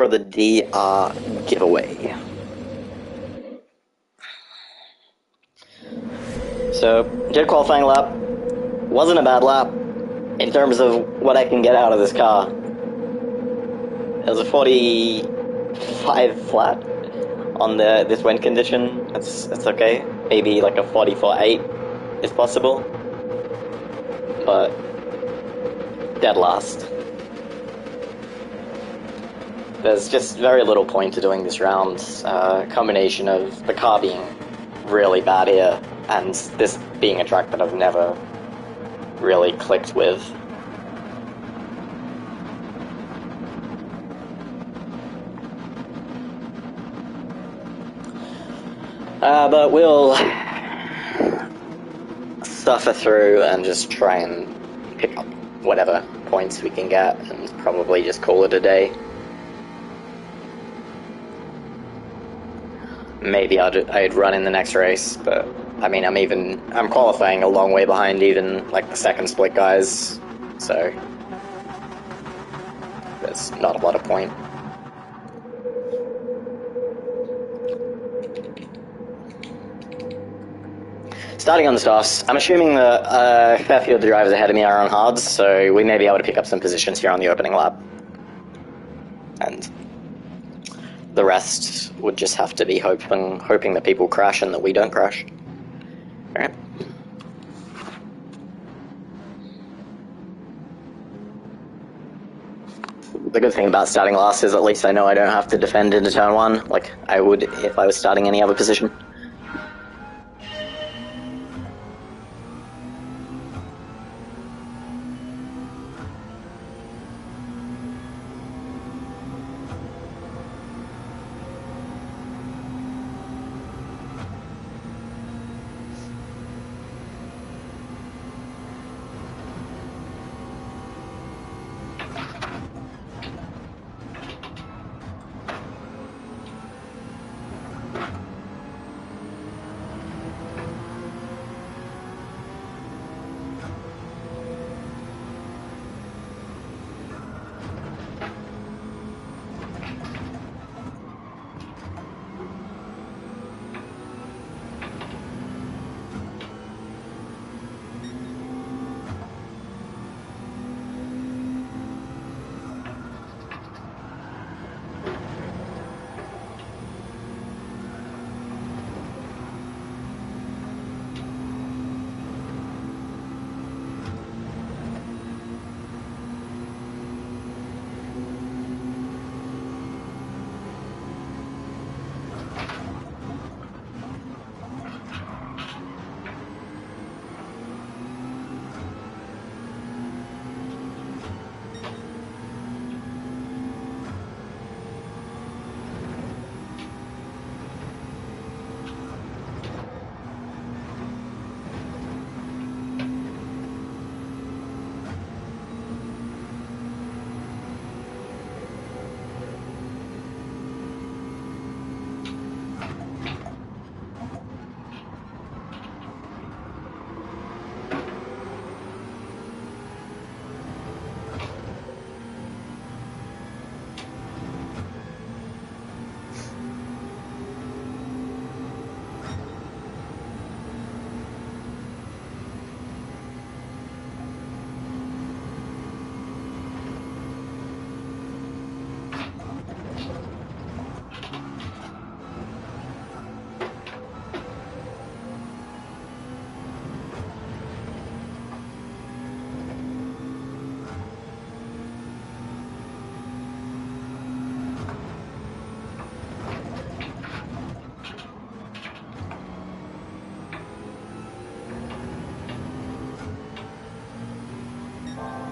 for the DR giveaway. So, did qualifying lap. Wasn't a bad lap in terms of what I can get out of this car. It was a 45 flat on this wind condition. That's okay. Maybe like a 44.8 is possible. But dead last. There's just very little point to doing this round. Combination of the car being really bad here and this being a track that I've never really clicked with. But we'll suffer through and just try and pick up whatever points we can get and probably just call it a day. Maybe I'd run in the next race, but I mean, I'm qualifying a long way behind even like the second split guys, so there's not a lot of point. Starting on the softs, I'm assuming that a fair few of the drivers ahead of me are on hards, so we may be able to pick up some positions here on the opening lap. And the rest would just have to be hoping that people crash and that we don't crash. Alright. The good thing about starting last is at least I know I don't have to defend into turn 1 like I would if I was starting any other position.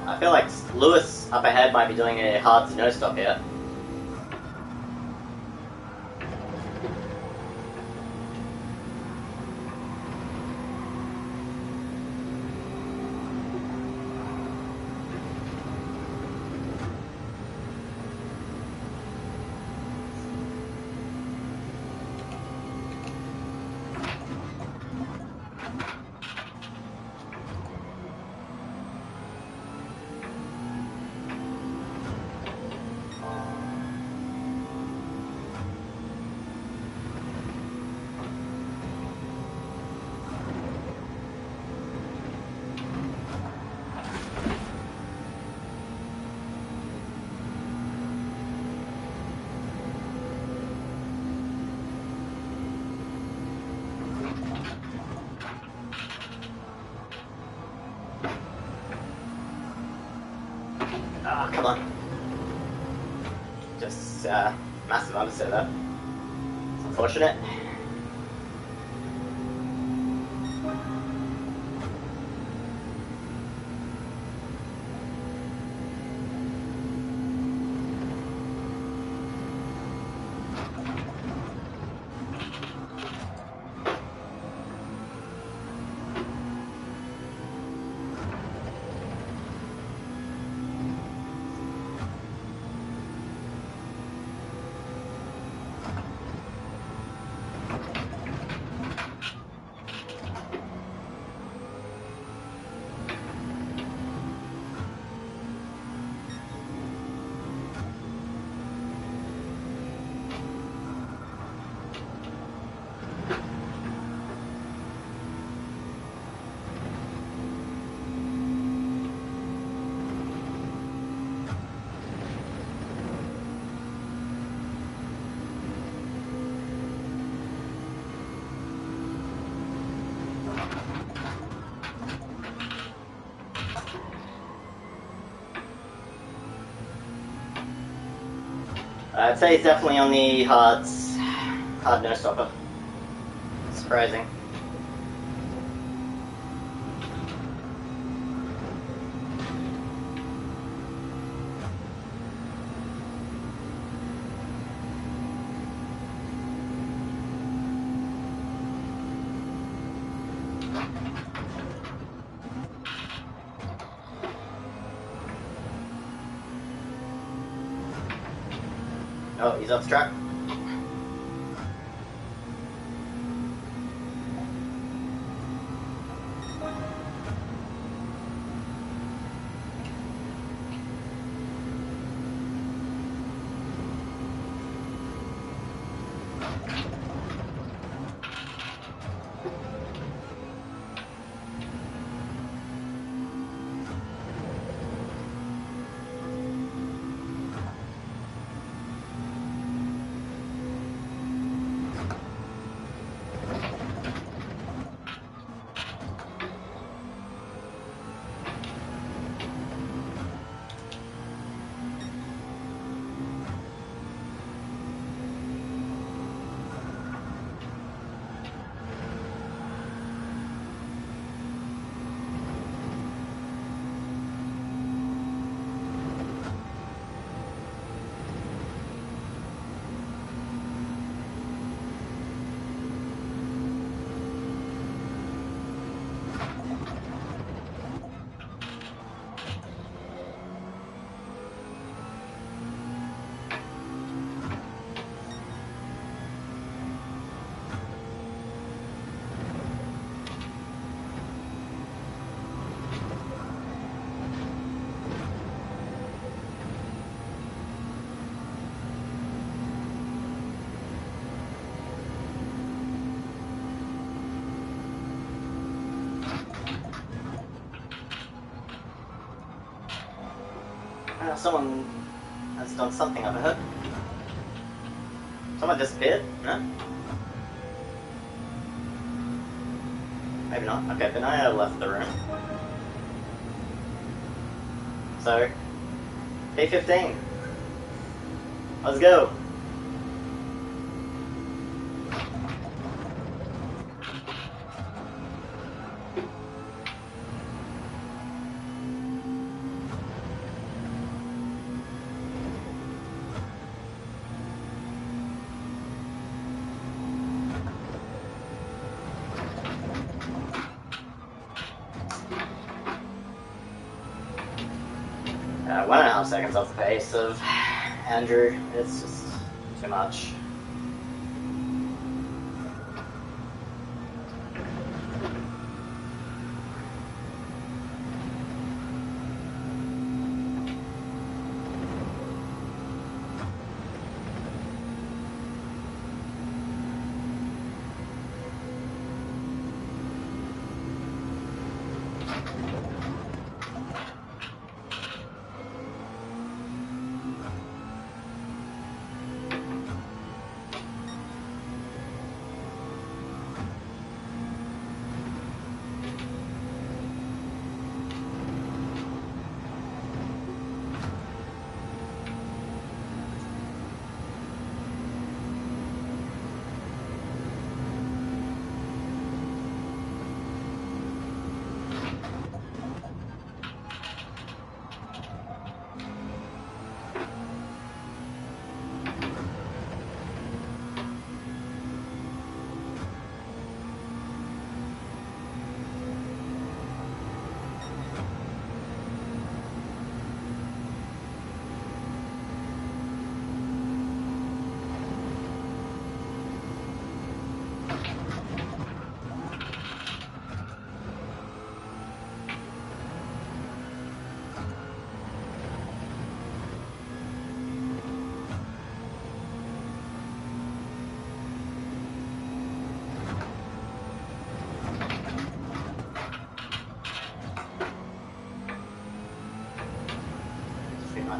I feel like Lewis up ahead might be doing a hard no stop here. It's massive underset that. It's unfortunate. I'd say it's definitely on the hard no stopper. Surprising. Oh, he's off the track. Someone has done something, I've heard. Someone disappeared? No? Maybe not. Okay, Benaya left the room. So, P15. Let's go. One and a half seconds off the pace of Andrew. It's just too much.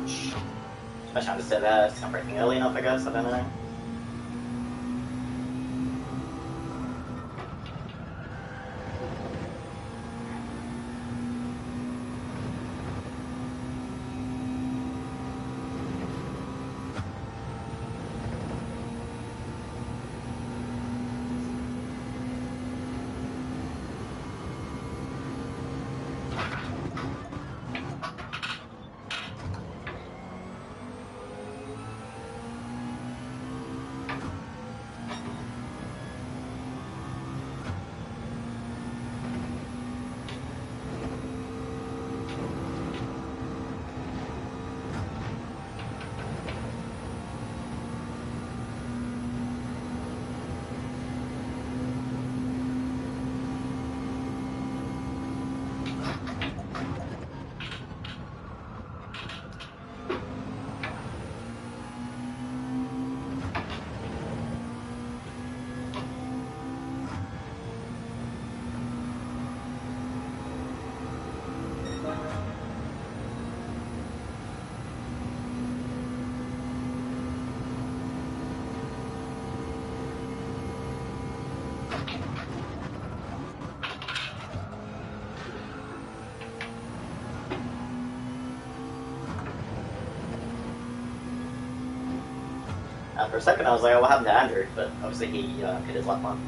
much. I should have said that. It's not breaking early enough, I guess. I don't know. For a second, I was like, oh, what happened to Andrew? But obviously, he hit his left one.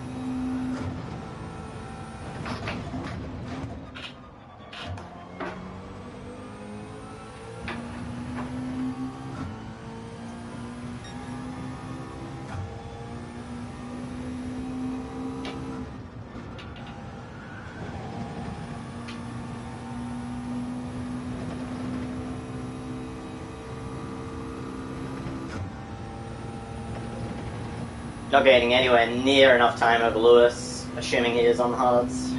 Not getting anywhere near enough time over Lewis, assuming he is on the hards.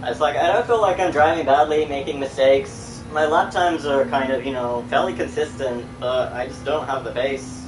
It's like, I don't feel like I'm driving badly, making mistakes. My lap times are kind of, fairly consistent, but I just don't have the pace.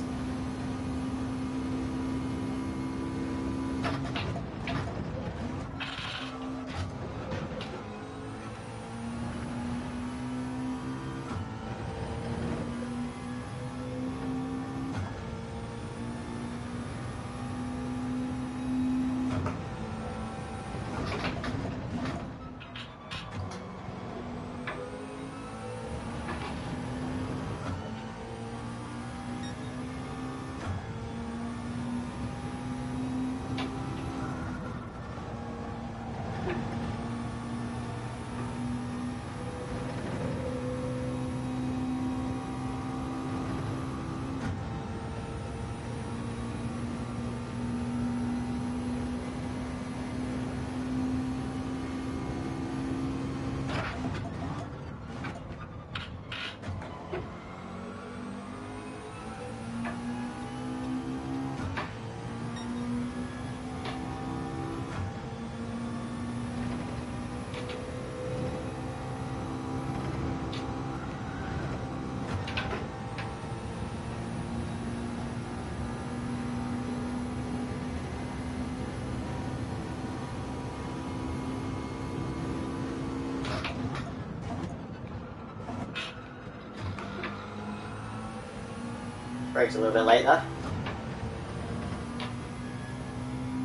Brakes a little bit later.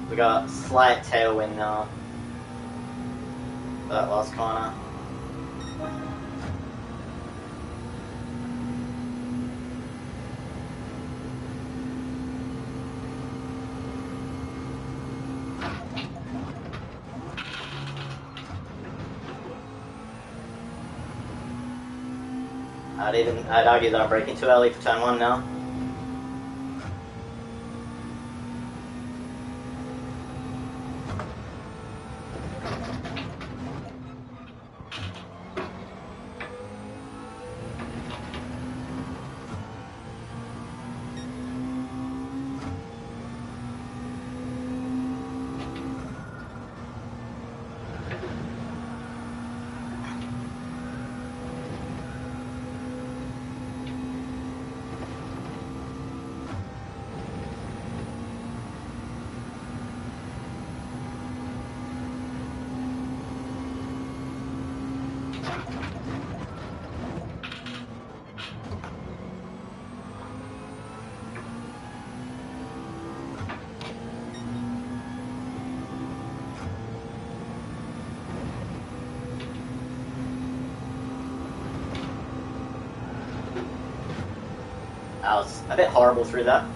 We got slight tailwind now. For that last corner. I'd argue that I'm braking too early for turn 1 now. I was a bit horrible through that.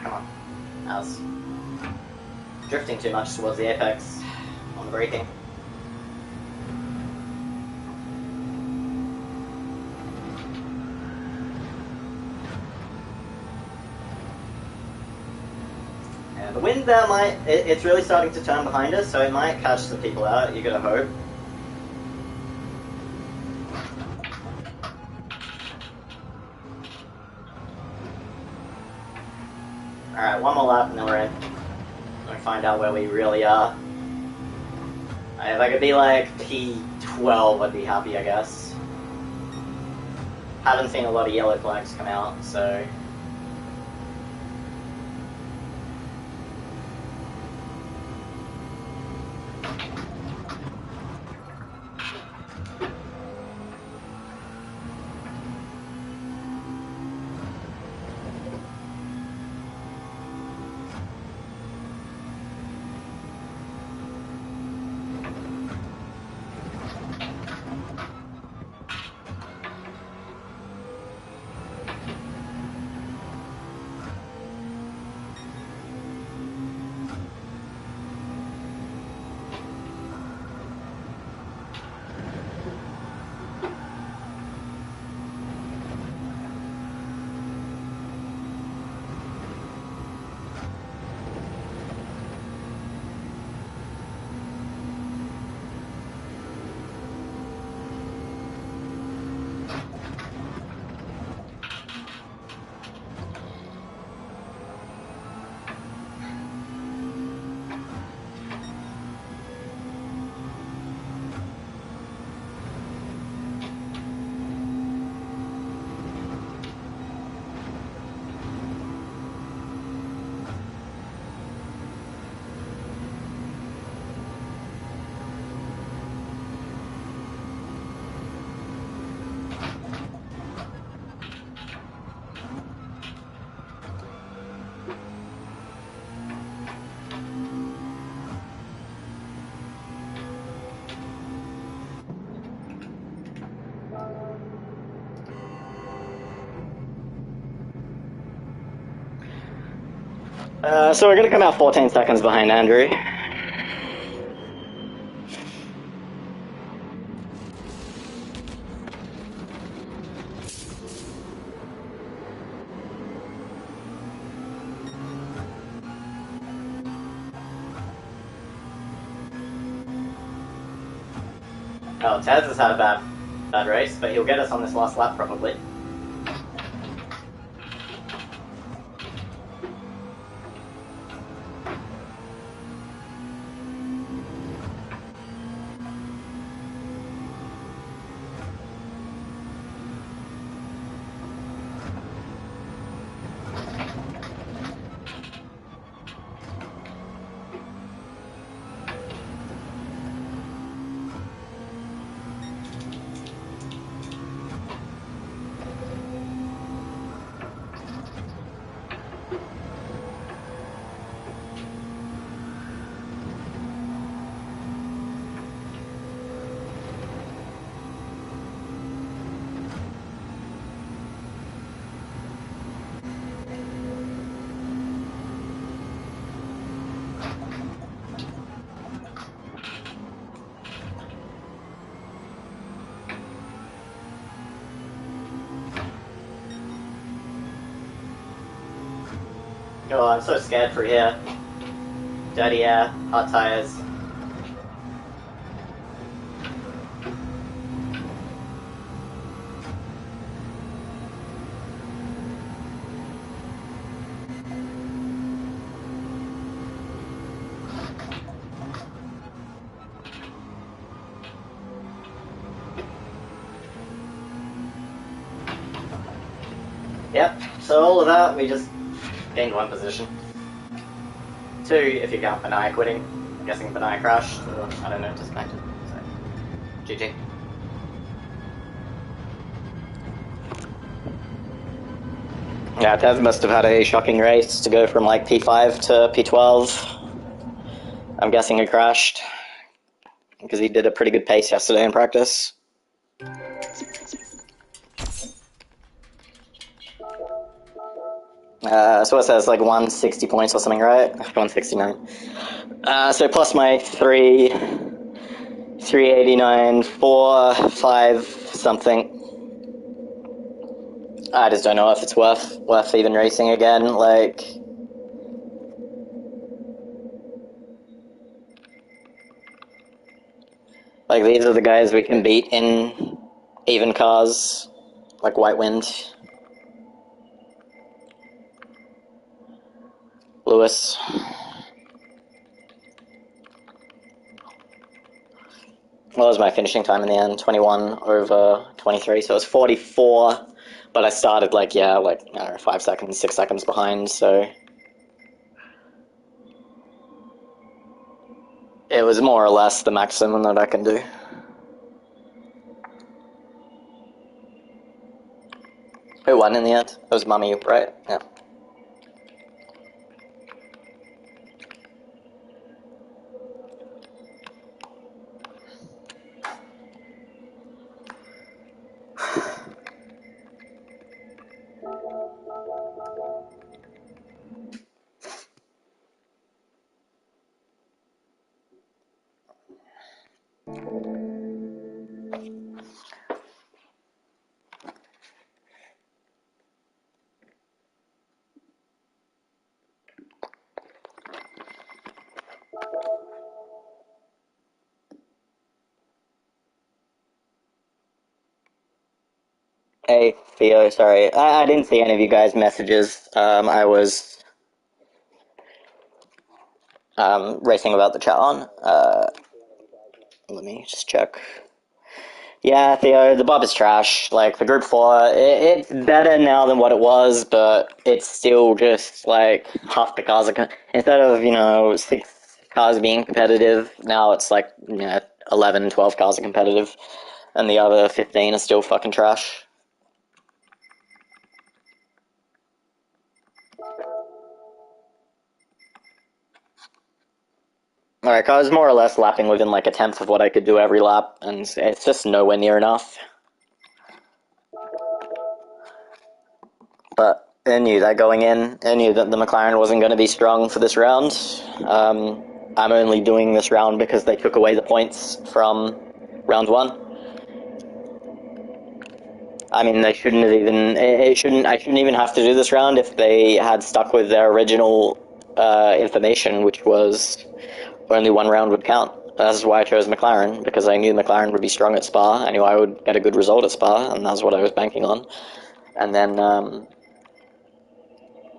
Come on. I was drifting too much towards the apex on the braking. And the wind there it's really starting to turn behind us, so it might catch some people out, you gotta hope. Alright, one more lap and then we're in. We're gonna find out where we really are. If I could be like P12, I'd be happy, I guess. Haven't seen a lot of yellow flags come out, so... So we're gonna come out 14 seconds behind Andrew. Oh, Taz has had a bad race, but he'll get us on this last lap probably. Oh, I'm so scared for here. Dirty air, hot tires. Yep, so all of that, we just gained one position. 2, if you count Benaya quitting. I'm guessing Benaya crashed, or, I don't know, disconnected. So, GG. Yeah, Tev must have had a shocking race to go from like P5 to P12. I'm guessing he crashed, because he did a pretty good pace yesterday in practice. So it says like 160 points or something, right? 169. So plus my 389, 4, 5 something. I just don't know if it's worth even racing again. Like these are the guys we can beat in even cars, like White Wind. Lewis. What was my finishing time in the end? 21 over 23, so it was 44, but I started I don't know, 5 seconds, 6 seconds behind, so it was more or less the maximum that I can do. Who won in the end? It was Mummy, right? Yeah. Hey, Theo, sorry. I didn't see any of you guys' messages. I was racing about the chat on. Let me just check. Yeah, Theo, the Bob is trash. Like, the Group 4, it's better now than what it was, but it's still just, like, half the cars are... Instead of, 6 cars being competitive, now it's, 11, 12 cars are competitive, and the other 15 are still fucking trash. Alright, I was more or less lapping within, a tenth of what I could do every lap, and it's just nowhere near enough. But, knew that going in. I knew that the McLaren wasn't going to be strong for this round. I'm only doing this round because they took away the points from round 1. I mean, they shouldn't have even. I shouldn't even have to do this round if they had stuck with their original information, which was only 1 round would count. That's why I chose McLaren, because I knew McLaren would be strong at Spa. I knew I would get a good result at Spa, and that's what I was banking on. And then,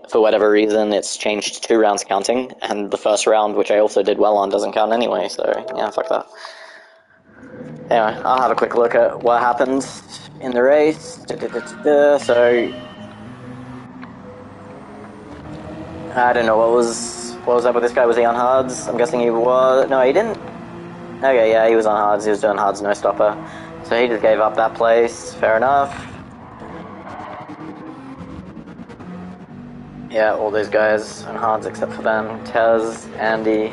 for whatever reason, it's changed to 2 rounds counting, and the first round, which I also did well on, doesn't count anyway, so yeah, fuck that. Anyway, I'll have a quick look at what happened in the race. So, I don't know, what was up with this guy? Was he on hards? I'm guessing he was. No, he didn't. Okay, yeah, he was on hards. He was doing hards, no stopper. So he just gave up that place. Fair enough. Yeah, all those guys on hards except for them. Tez, Andy.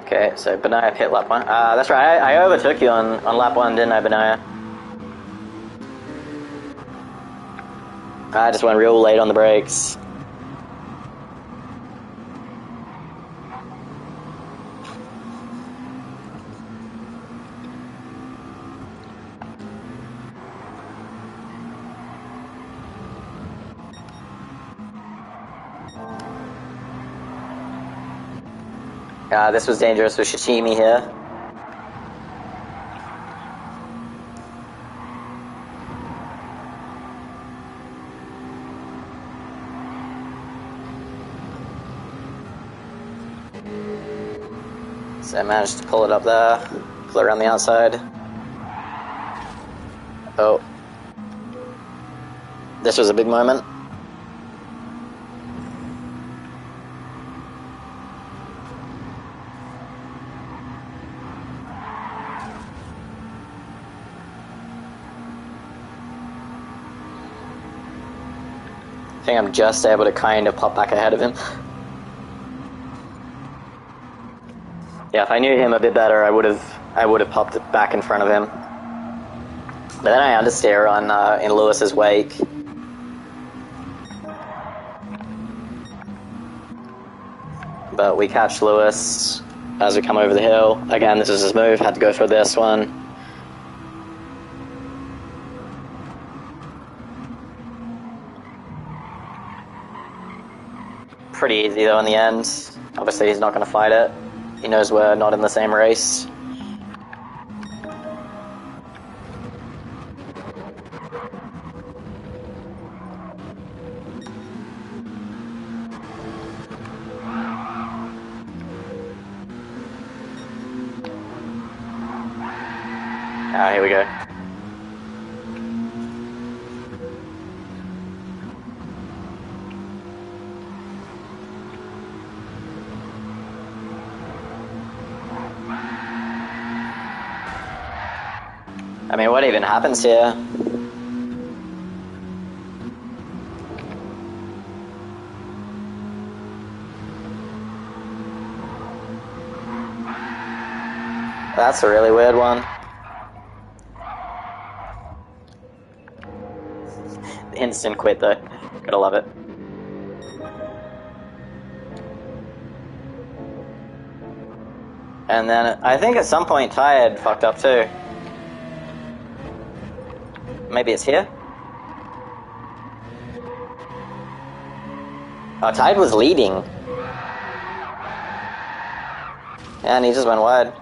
Okay, so Benaya hit lap 1. That's right, I overtook you on lap 1, didn't I, Benaya? I just went real late on the brakes. This was dangerous with Shishimi here. So I managed to pull it up there, pull it around the outside. Oh. This was a big moment. I think I'm just able to kind of pop back ahead of him. Yeah, if I knew him a bit better, I would have popped it back in front of him. But then I understeer on in Lewis's wake. But we catch Lewis as we come over the hill. Again, this is his move. Had to go for this one. Pretty easy though in the end. Obviously he's not going to fight it. He knows we're not in the same race. Here we go. I mean, what even happens here? That's a really weird one. Instant quit though. Gotta love it. And then I think at some point Ty had fucked up too. Maybe it's here? Oh, Tide was leading. And he just went wide.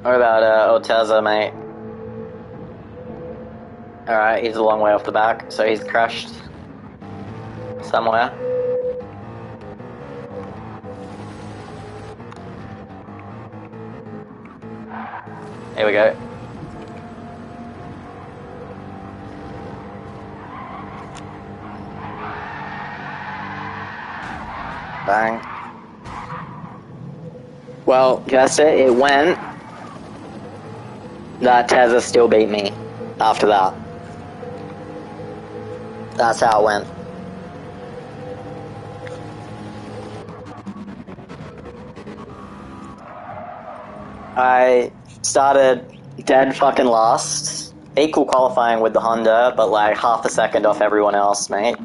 What about Oteza, mate? Alright, he's a long way off the back, so he's crashed somewhere. Here we go. Bang. Well, guessed it. It went. That Tezza still beat me after that. That's how it went. I started dead fucking last. Equal qualifying with the Honda, but like half a second off everyone else, mate.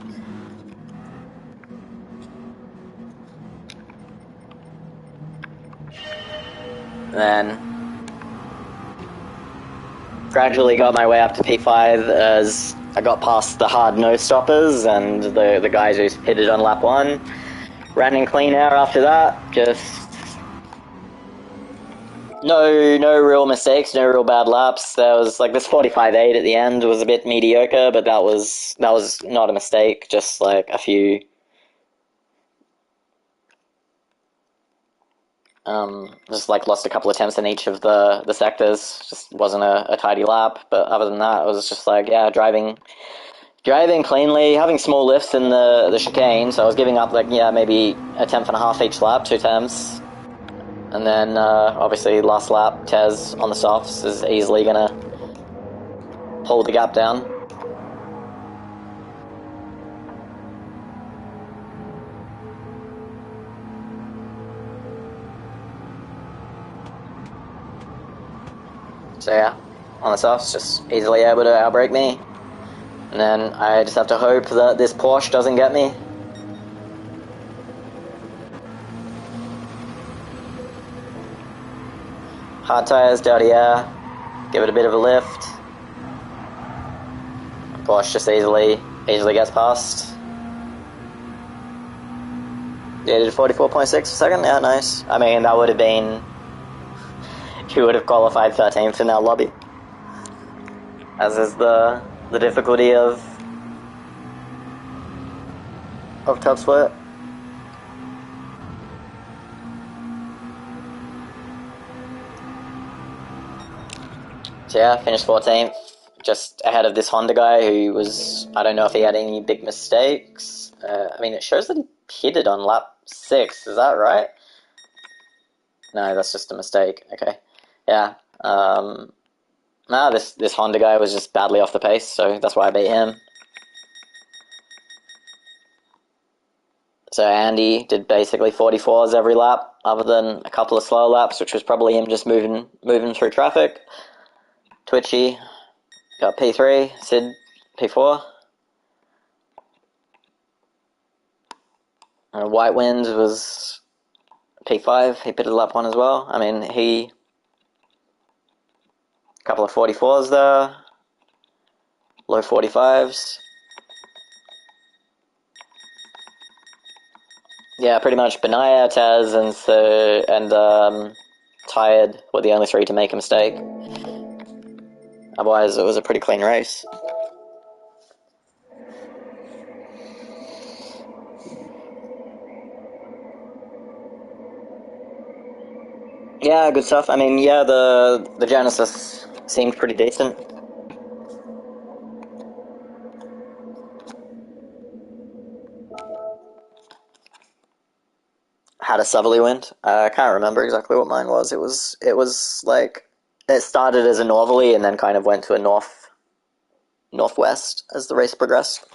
Then gradually got my way up to P5 as I got past the hard no stoppers and the guys who pitted on lap 1. Ran in clean air after that, just no real mistakes, no real bad laps. There was like this 45.8 at the end was a bit mediocre, but that was not a mistake, just like a few just like lost a couple attempts in each of the sectors. Just wasn't a tidy lap, but other than that, it was just like, yeah, driving cleanly, having small lifts in the chicane, so I was giving up like, yeah, maybe a tenth and a half each lap, 2 tenths. And then, obviously, last lap, Tez on the softs is easily gonna pull the gap down. So yeah, on the softs, just easily able to outbrake me. And then I just have to hope that this Porsche doesn't get me. Hard tires, dirty air, give it a bit of a lift. Porsche just easily gets past. Yeah, did 44.6 a second, yeah, nice. I mean, that would have been, he would have qualified 13th in our lobby. As is the difficulty of top split. So yeah, finished 14th, just ahead of this Honda guy who was, I don't know if he had any big mistakes. I mean, it shows that he pitted on lap 6, is that right? No, that's just a mistake, okay. Yeah, nah, this Honda guy was just badly off the pace, so that's why I beat him. So Andy did basically 44s every lap, other than a couple of slow laps, which was probably him just moving through traffic. Twitchy got P3, Sid P4. White Wind was P5, he pitted lap 1 as well. I mean, a couple of 44s there, low 45s. Yeah, pretty much Benaya, Taz, and Tired were the only 3 to make a mistake. Otherwise, it was a pretty clean race. Yeah, good stuff. I mean, yeah, the Genesis seemed pretty decent. Had a southerly wind. I can't remember exactly what mine was. It was like, it started as a northerly and then kind of went to a northwest as the race progressed.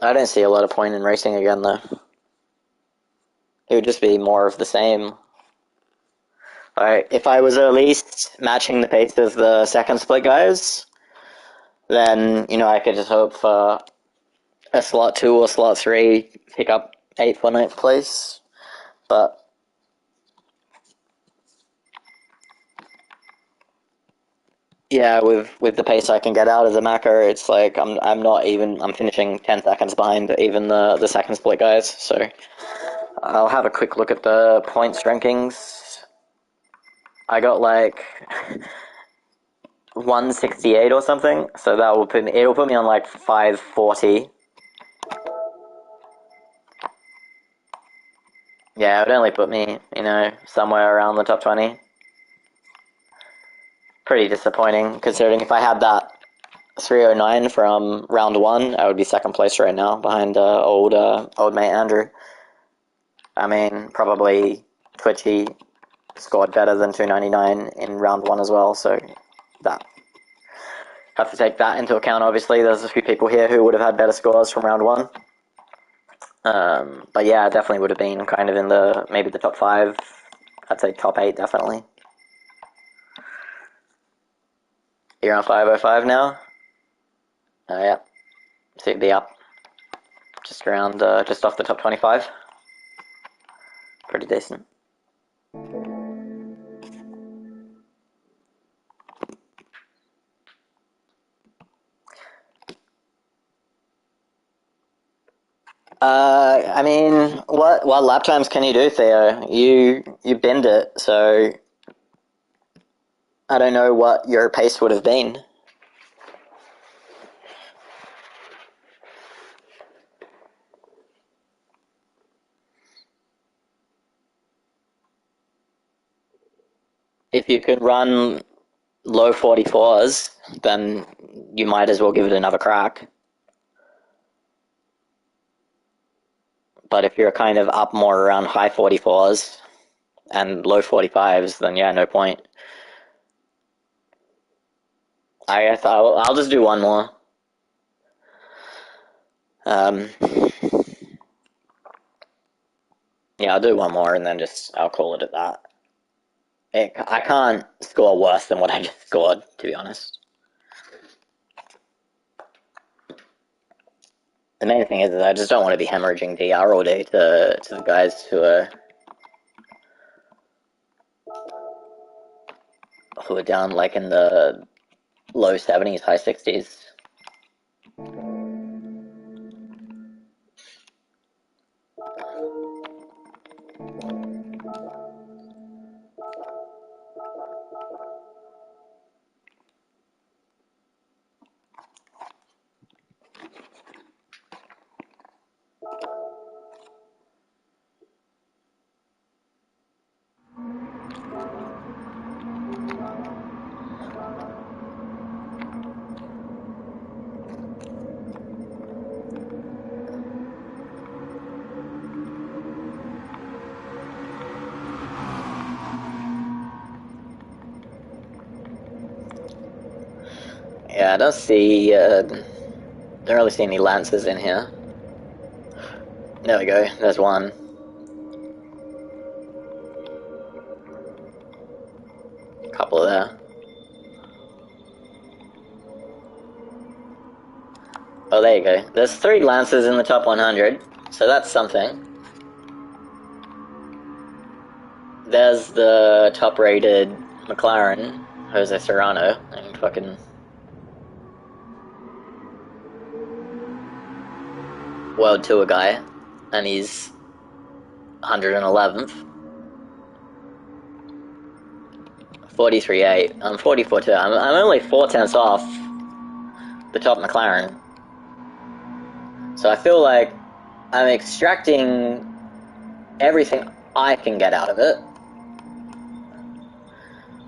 I don't see a lot of point in racing again, though. It would just be more of the same. Alright, if I was at least matching the pace of the second split guys, then, you know, I could just hope for a slot 2 or slot 3, pick up 8th or 9th place. But yeah, with the pace I can get out of the Macca, it's like I'm finishing 10 seconds behind even the second split guys. So I'll have a quick look at the points rankings. I got like 168 or something, so that will it'll put me on like 540. Yeah, it would only put me, you know, somewhere around the top 20. Pretty disappointing, considering if I had that 309 from round one. I would be second place right now behind old mate Andrew. I mean, probably Twitchy scored better than 299 in round one as well, so that have to take that into account. Obviously, there's a few people here who would have had better scores from round one. But yeah, definitely would have been kind of in the maybe the top 5. I'd say top 8 definitely. You're on 505 now. Oh yeah, so you'd be up just around just off the top 25. Pretty decent. I mean, what lap times can you do, Theo? You bend it, so I don't know what your pace would have been. If you could run low 44s, then you might as well give it another crack. But if you're kind of up more around high 44s and low 45s, then yeah, no point. I thought I'll just do one more. Yeah, I'll do one more and then I'll call it at that. I can't score worse than what I just scored, to be honest. The main thing is that I just don't want to be hemorrhaging DR all day to the guys who are down like in the low 70s, high 60s. Yeah, I don't really see any Lancers in here. There we go, there's one. Couple there. Oh, there you go. There's 3 Lancers in the top 100, so that's something. There's the top-rated McLaren, Jose Serrano. I mean, fucking World Tour guy, and he's 111th. 43.8. I'm 44.2. I'm only 4 tenths off the top McLaren. So I feel like I'm extracting everything I can get out of it.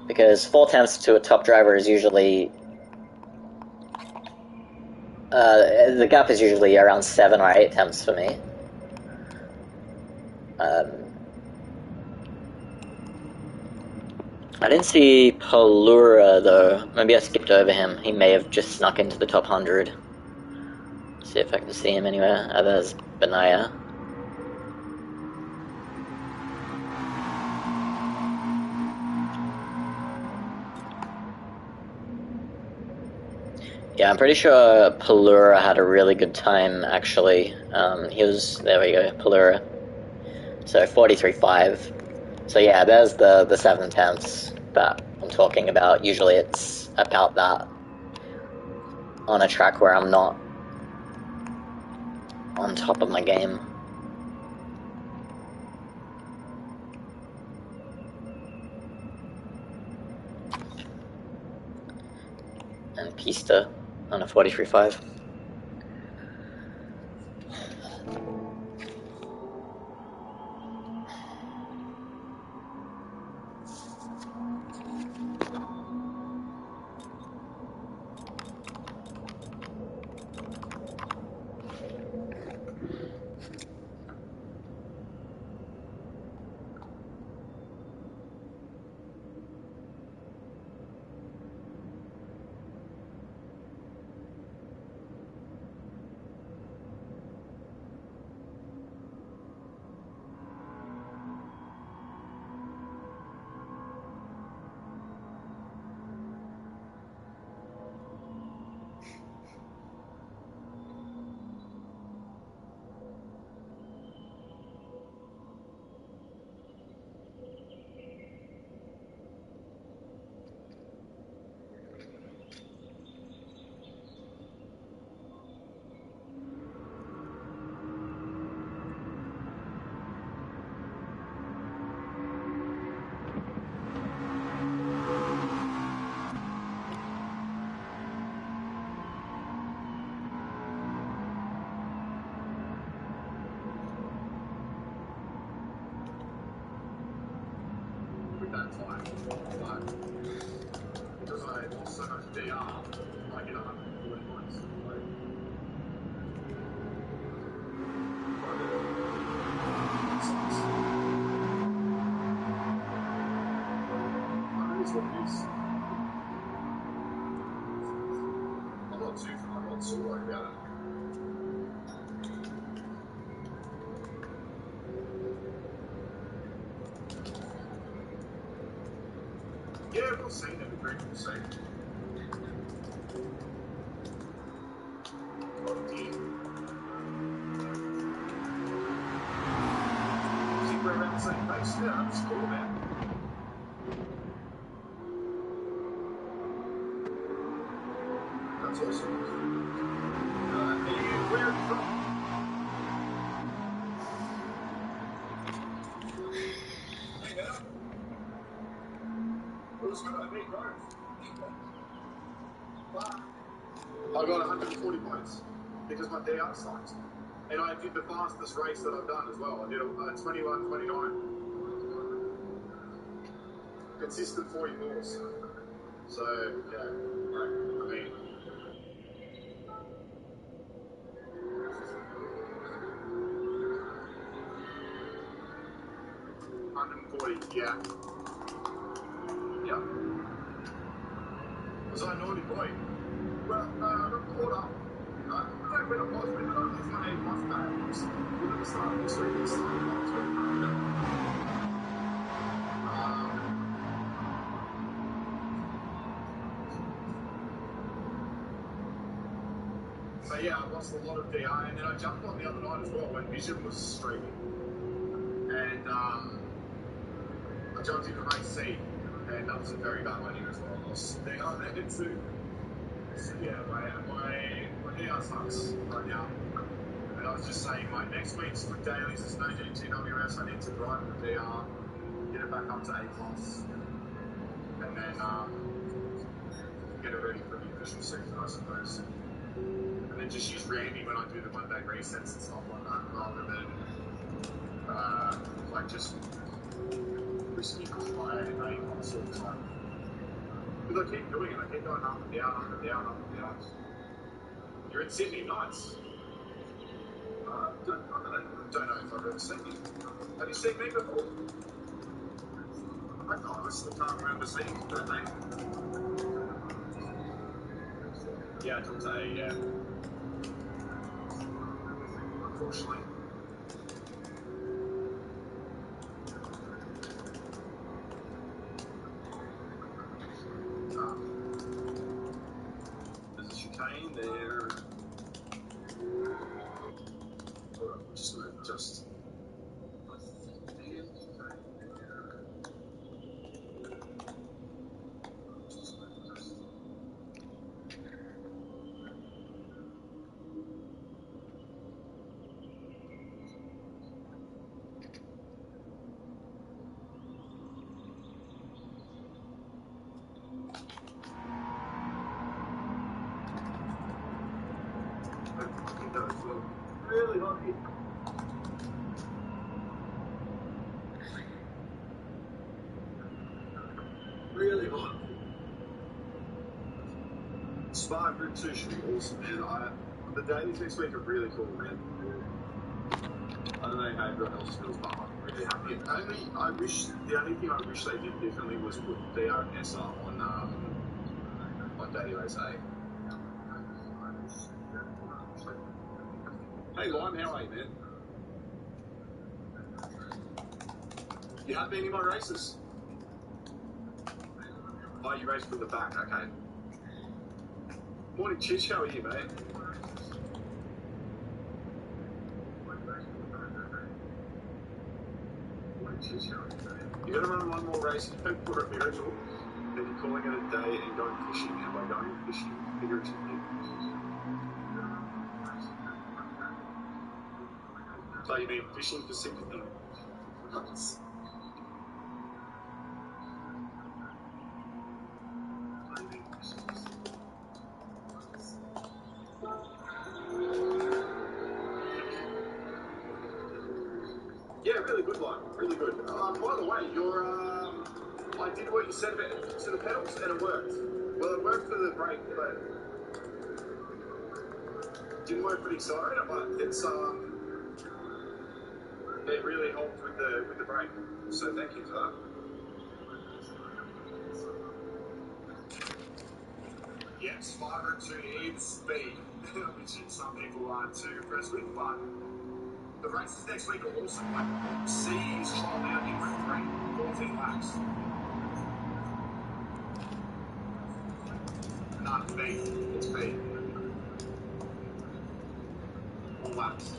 Because 4 tenths to a top driver is usually... the gap is usually around 7 or 8 tenths for me. I didn't see Palura, though. Maybe I skipped over him. He may have just snuck into the top 100. See if I can see him anywhere. Oh, there's Benaya. Yeah, I'm pretty sure Palura had a really good time, actually. There we go, Palura. So 43.5. So yeah, there's the 7 tenths that I'm talking about. Usually it's about that on a track where I'm not on top of my game. And Pista on a 43.5. that time. But because I lost so much DR, I get 140 points. Like, what it is. I'm not too worried about it. Yeah, we'll see. That'd be great to see. Oh dear. I think we're around the same pace. Yeah, that's cool, man. That's awesome. Where are you from? Hey, man. It was good. I made Grove. But I got 140 points because my DR sucked. And I did the fastest race that I've done as well. I did a 21:29. Consistent 44s. So, yeah. Right. I mean, 140, yeah. Yeah. Was I a naughty boy? Well, I got caught up. I don't know when it was, but I left my A+ badge. We never started this week, we started last week. So yeah, I lost a lot of DI, and then I jumped on the other night as well when Vision was streaming. And I jumped into race C, and that was a very bad landing as well. I lost DI there too. So yeah, my DI sucks right now. And I was just saying, like, next week's for dailies, there's no GTWS. I need to drive the DR, get it back up to A+, and then get it ready for the official season, I suppose. And then just use Randy when I do the one-day resets and stuff like that, rather than like just risking my A+ all the time. Because I keep doing it. I keep going up and down, up and down, up and down. You're in Sydney, nice. I don't know if I've ever seen you. Have you seen me before? I honestly can't remember seeing you that name. Yeah, I took to A, yeah. Unfortunately. There's a chicane there. Hold on, I'm just going to adjust. Really hot here. Really hot. Spa Group 2 should be awesome, man. The days next week are really cool, man. I don't know how everyone else feels, but I'm really happy. The only thing I wish they did differently was put DR and SR on Daily Race A. Hey Lime, how are you, man? You have been in my races? Oh, you raced from the back, okay. Morning, Chich, how are you, mate? You're going to run one more race for a miracle, then you're calling it a day and going fishing, and by going fishing, figuratively. So you mean fishing for sympathy? Yeah, really good one. Really good. By the way, you're I did what you said about to the pedals, and it worked. Well, it worked for the brake, but it didn't work for the accelerator. But it's it really helped with the brake. So thank you for that. Yes, 502 is speed, which some people aren't too impressed with, but the races next week are awesome. Like, C is trialled out in route 3, 14 laps. No, it's B. It's B. All laps.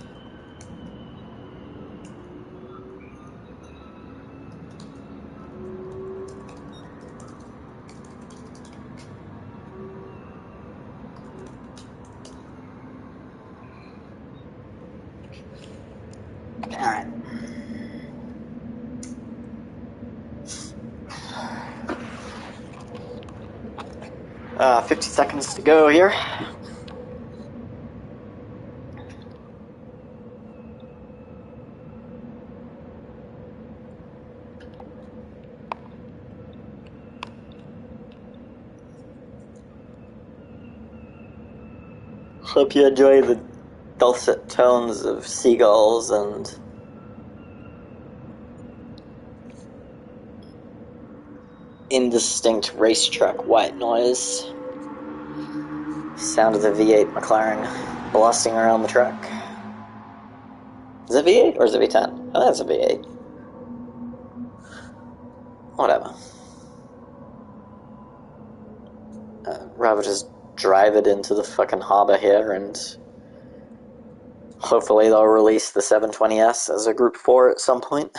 Alright. Uh, 50 seconds to go here. Hope you enjoy the dulcet tones of seagulls and indistinct racetrack white noise. Sound of the V8 McLaren blasting around the track. Is it V8 or is it V10? Oh, that's a V8. Whatever. Rather just drive it into the fucking harbor here, and hopefully they'll release the 720S as a Group 4 at some point.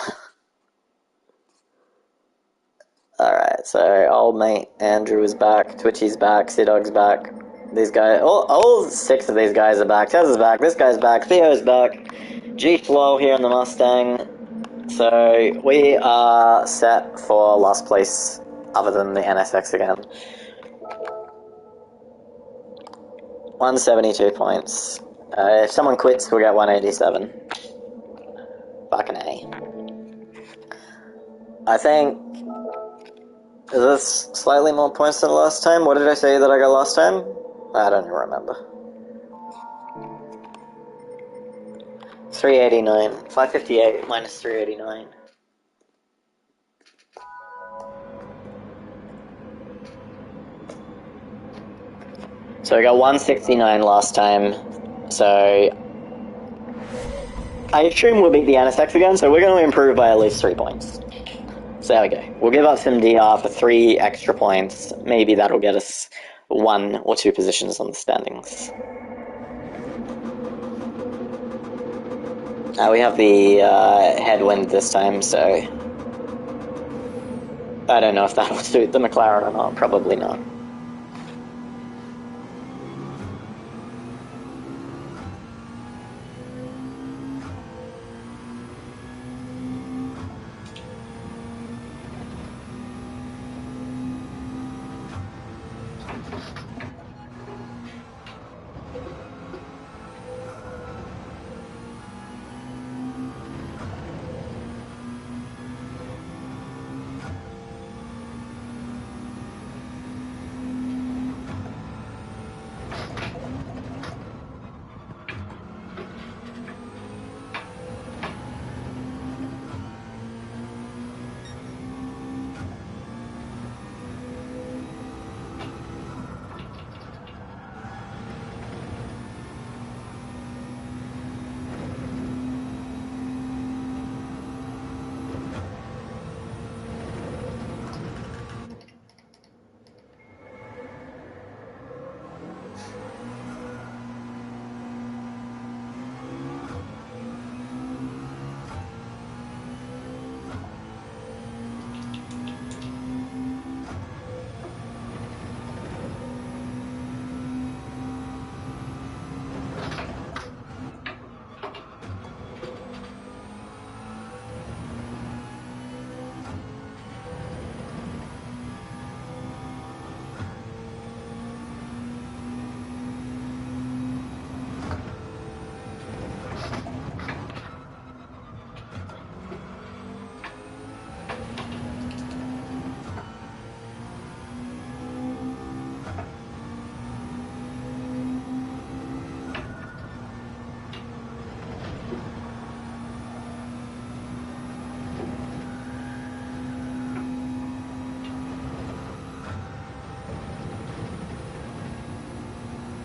Alright, so old mate Andrew is back, Twitchy's back, Sea-Dog's back. These guys, all 6 of these guys are back. Tez is back, this guy's back, Theo's back, G-Flow here in the Mustang. So we are set for last place, other than the NSX again. 172 points. If someone quits, we'll get 187. Fucking A. I think... Is this slightly more points than last time? What did I say that I got last time? I don't even remember. 389. 558 minus 389. So I got 169 last time, so I assume we'll beat the NSX again, so we're going to improve by at least 3 points. So there we go. We'll give up some DR for 3 extra points. Maybe that'll get us 1 or 2 positions on the standings. We have the headwind this time, so I don't know if that'll suit the McLaren or not. Probably not.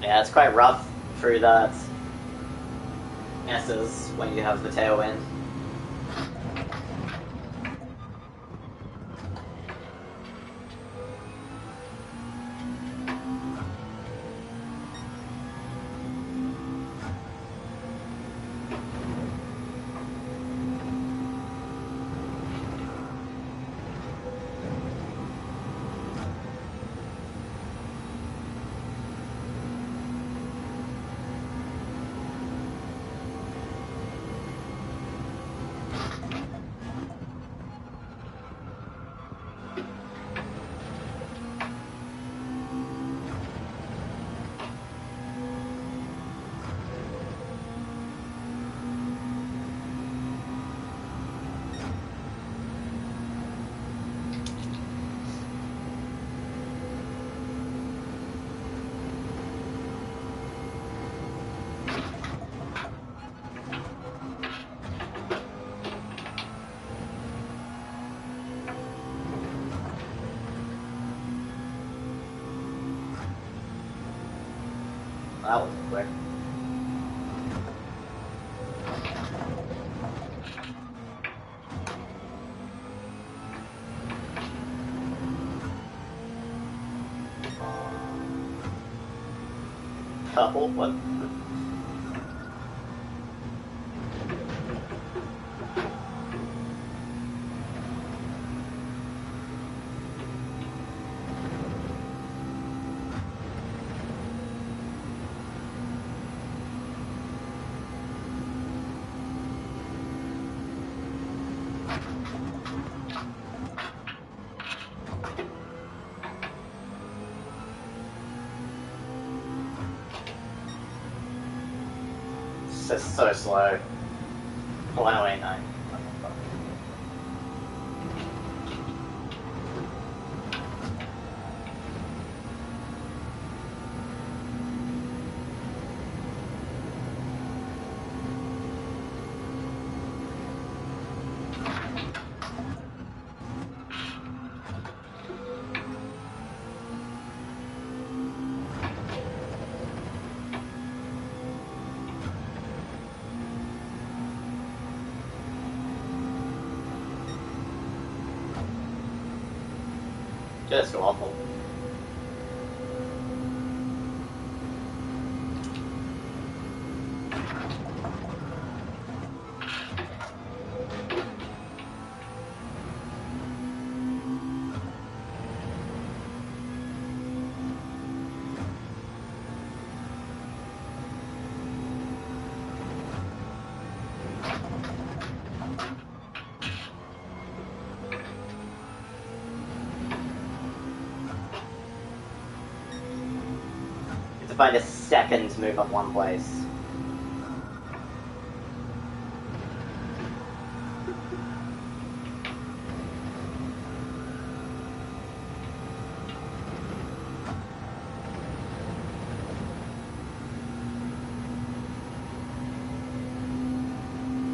Yeah, it's quite rough through that S's when you have the tailwind. That was quick. Couple? What? It's just so slow. 108.9. Just awful. To find a second to move up one place.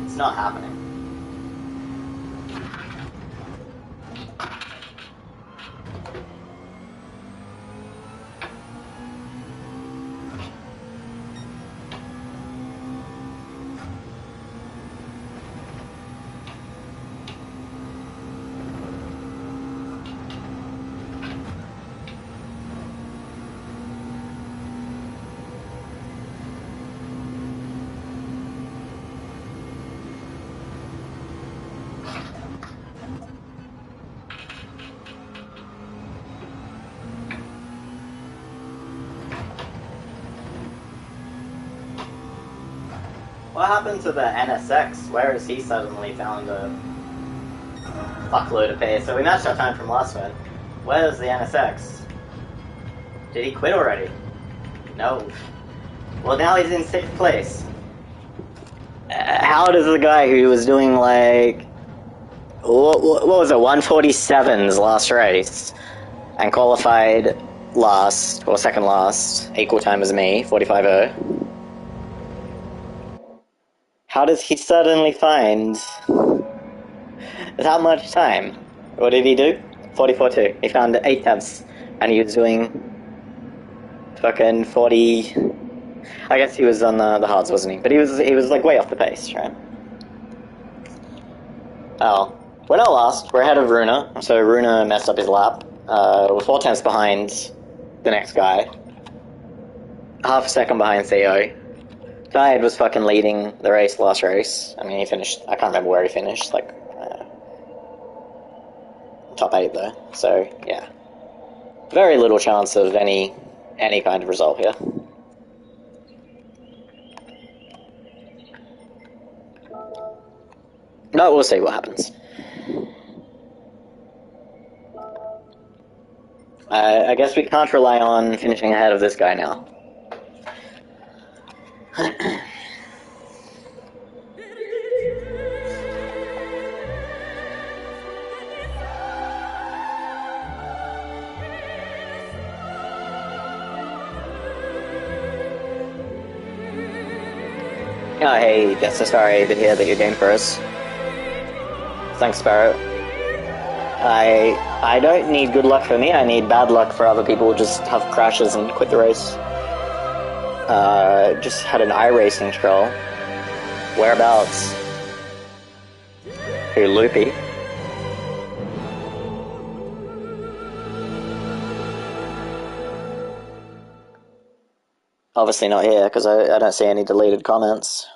It's not happening. What happened to the NSX? Where has he suddenly found a fuckload of pace? So we matched our time from last one. Where's the NSX? Did he quit already? No. Well, now he's in 6th place. How does the guy who was doing like... What was it? 147's last race and qualified last, or second last, equal time as me, 45.0. How does he suddenly find that much time? What did he do? 44.2. He found 8 tenths, and he was doing Fucking 40. I guess he was on the hards, wasn't he? But he was like way off the pace, right? Oh. We're not last. We're ahead of Runa. So Runa messed up his lap. We're 4 tenths behind the next guy. Half a second behind Theo. Syed was fucking leading the race last race. I mean, he finished... I can't remember where he finished. Like, top 8 though. So, yeah. Very little chance of any kind of result here. But we'll see what happens. I guess we can't rely on finishing ahead of this guy now. Oh, hey, Jester, sorry to hear that you're game for us. Thanks, Sparrow. I don't need good luck for me, I need bad luck for other people who just have crashes and quit the race. Just had an iRacing troll. Whereabouts? Who, Loopy? Obviously not here, because I don't see any deleted comments.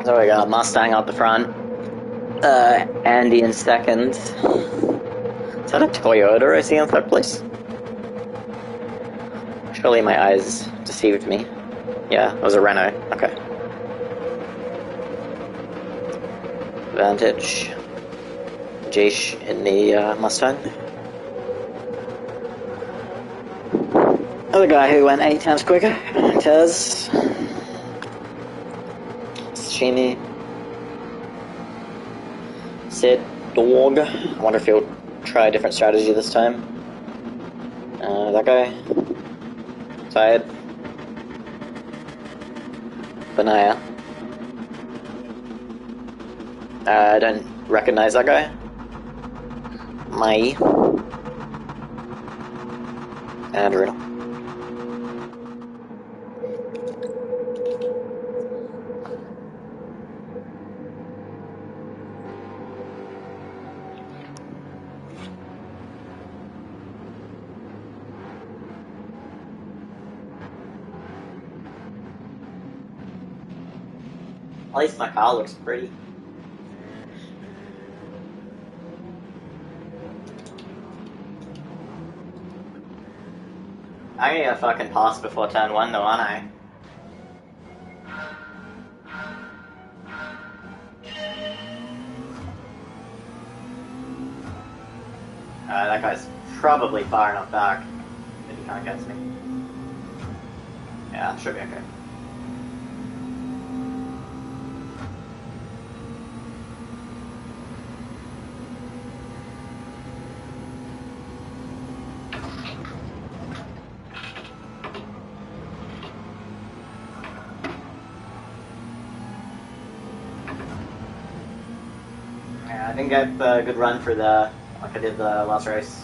So we got Mustang up the front. Andy in second. Is that a Toyota I see in third place? Surely my eyes deceived me. Yeah, it was a Renault. Okay. Vantage. Jaish in the Mustang. Other guy who went 8 times quicker. Tez. Shimi. Sid. Dog. I wonder if he'll try a different strategy this time. That guy. Syed. Benaya. I don't recognize that guy. Mai. And Runa. At least my car looks pretty. I need a fucking pass before turn 1 though, aren't I? That guy's probably far enough back that he can't get to me. Yeah, should be okay. Yeah, I didn't get a good run for like I did the last race.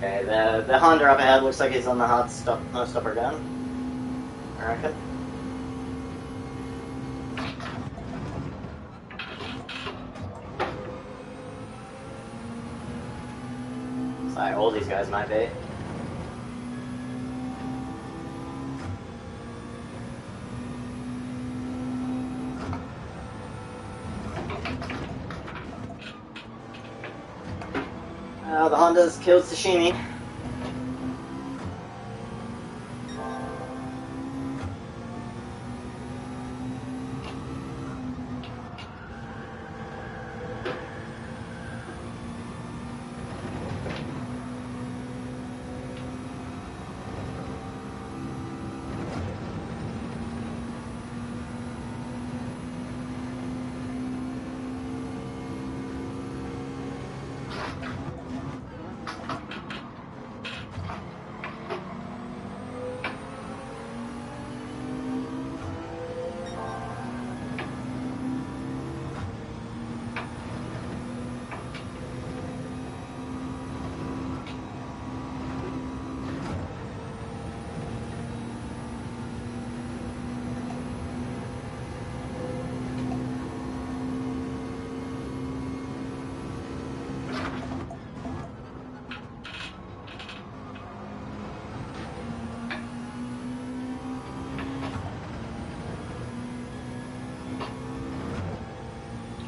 Okay, the Honda up ahead looks like he's on the hard stop, no stopper gun, I reckon. Sorry, all these guys might be. The Honda's killed Sashimi.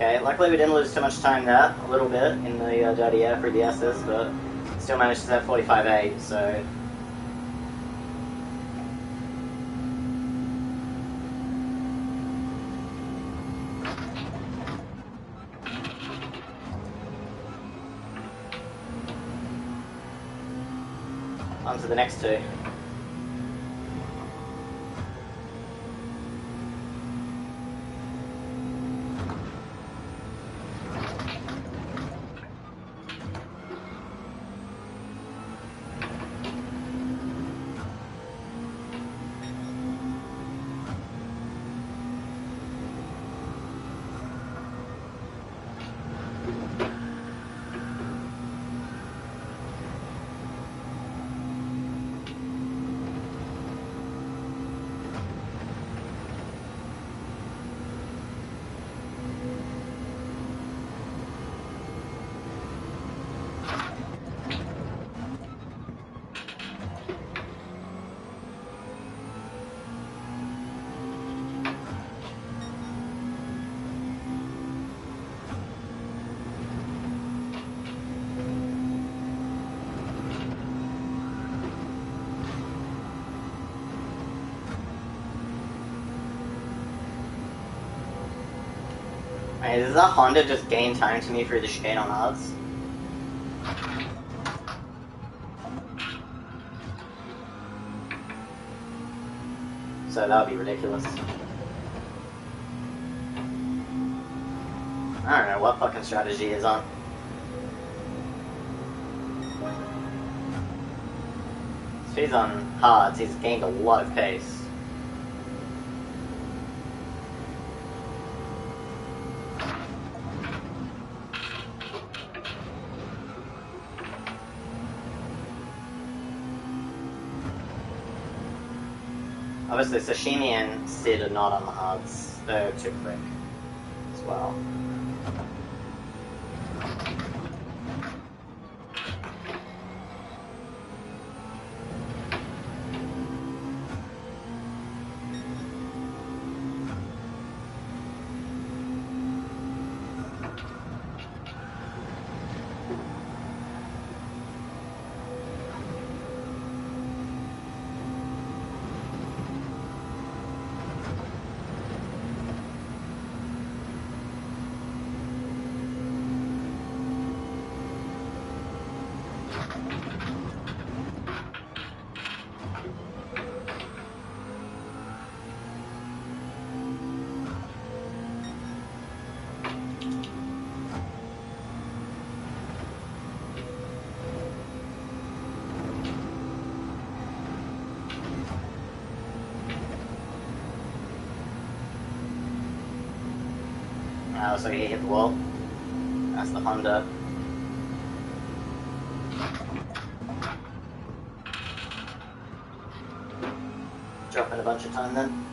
Okay, luckily we didn't lose too much time there, a little bit, in the dirty air through the S's, but still managed to set 45.8, so... On to the next two. Wait, does that Honda just gain time to me through the chicane on hards? So that would be ridiculous. I don't know what fucking strategy is on. If he's on hards, he's gained a lot of pace. Obviously, Sashimi and Sid are not on the hards. They're too quick as well. So he hit the wall. That's the Honda. a bunch of time then.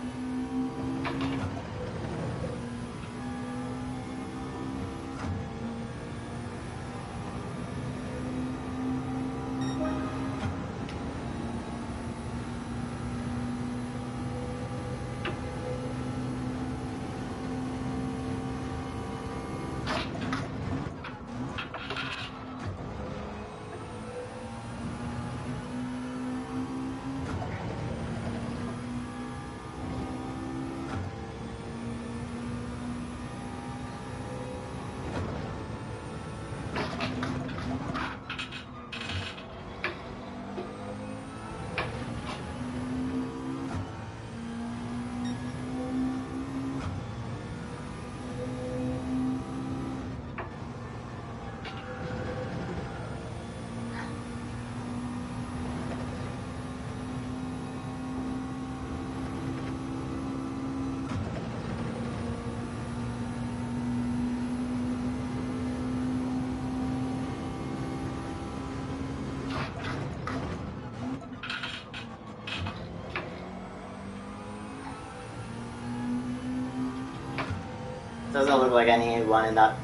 Doesn't look like anyone in that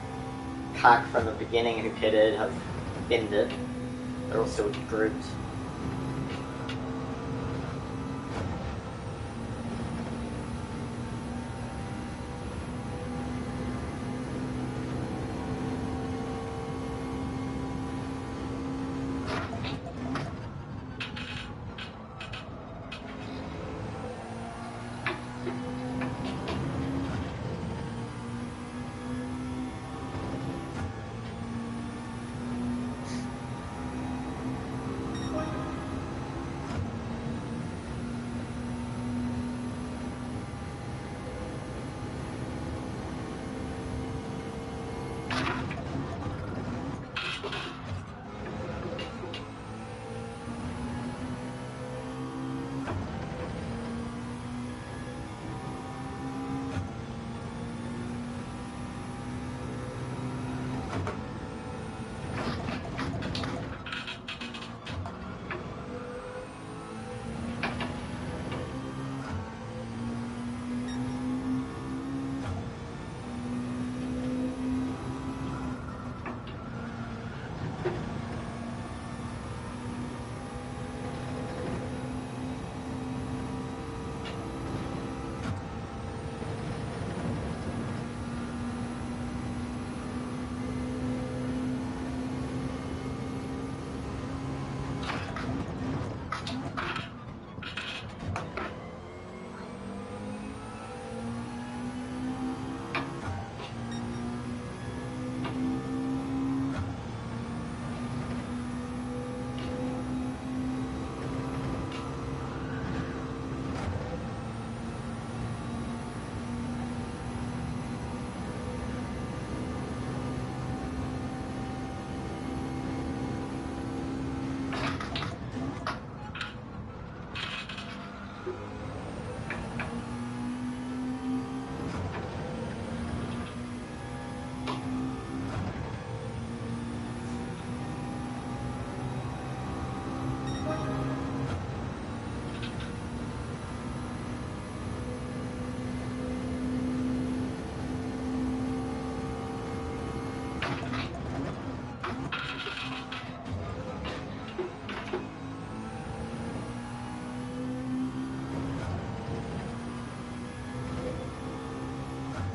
pack from the beginning who pitted have binned it. They're all still grouped.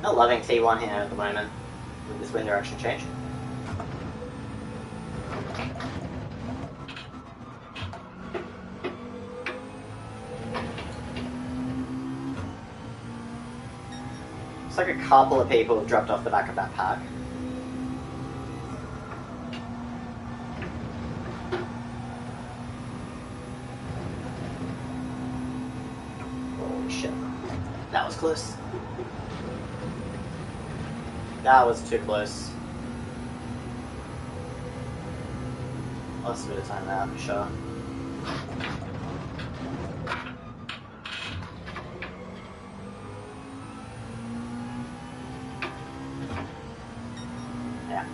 Not loving T1 here at the moment with this wind direction change. Looks like a couple of people have dropped off the back of that pack. Holy shit. That was close. That was too close. Lost a bit of time there, for sure. Yeah.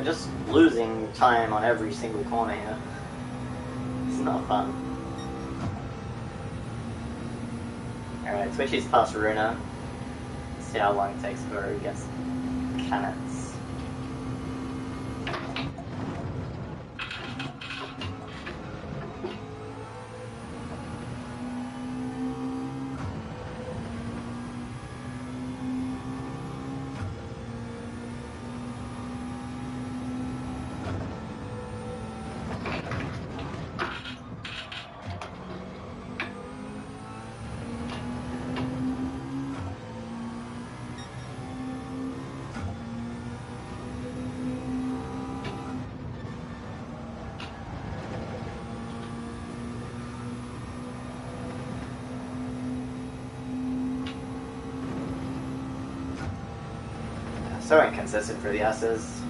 just losing time on every single corner here. It's not fun. Alright, Twitchy's past Runa. Let's see how long it takes before he gets cannons. So inconsistent for the S's.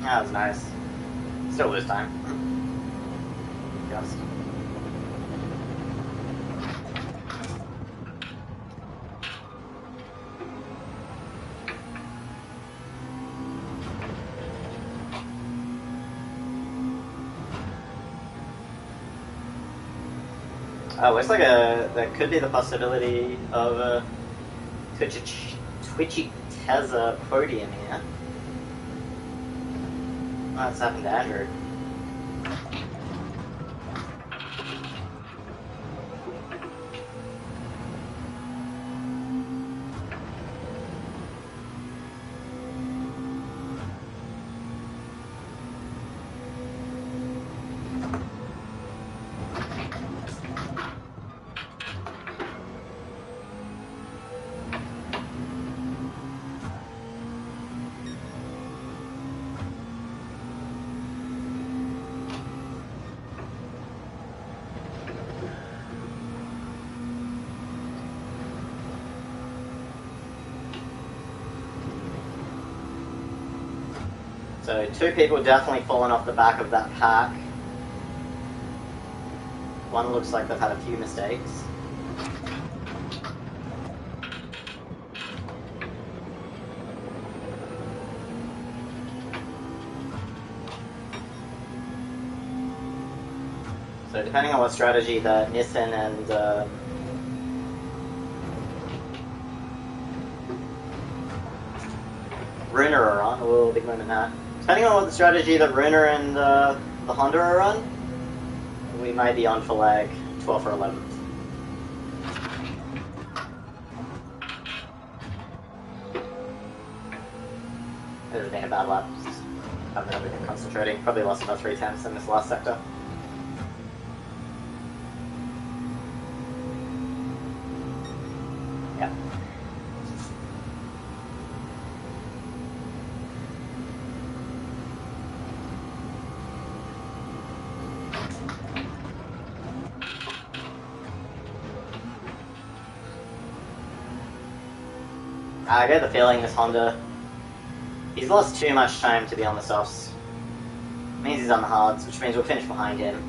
That was nice. Still lose time. Just. Oh, looks like there could be the possibility of a Twitchy Tezza podium here. What's happened to Andrew? So 2 people definitely fallen off the back of that pack. One looks like they've had a few mistakes. So depending on what strategy that Nissan and Runa are on, oh, big moment now. Depending on what the strategy that Runa and the Honda are on, we might be on for like 12th or 11th. This has been a bad lap. Just haven't really been concentrating. Probably lost about 3 tenths in this last sector. Yeah. I get the feeling this Honda, he's lost too much time to be on the softs. It means he's on the hards, which means we'll finish behind him.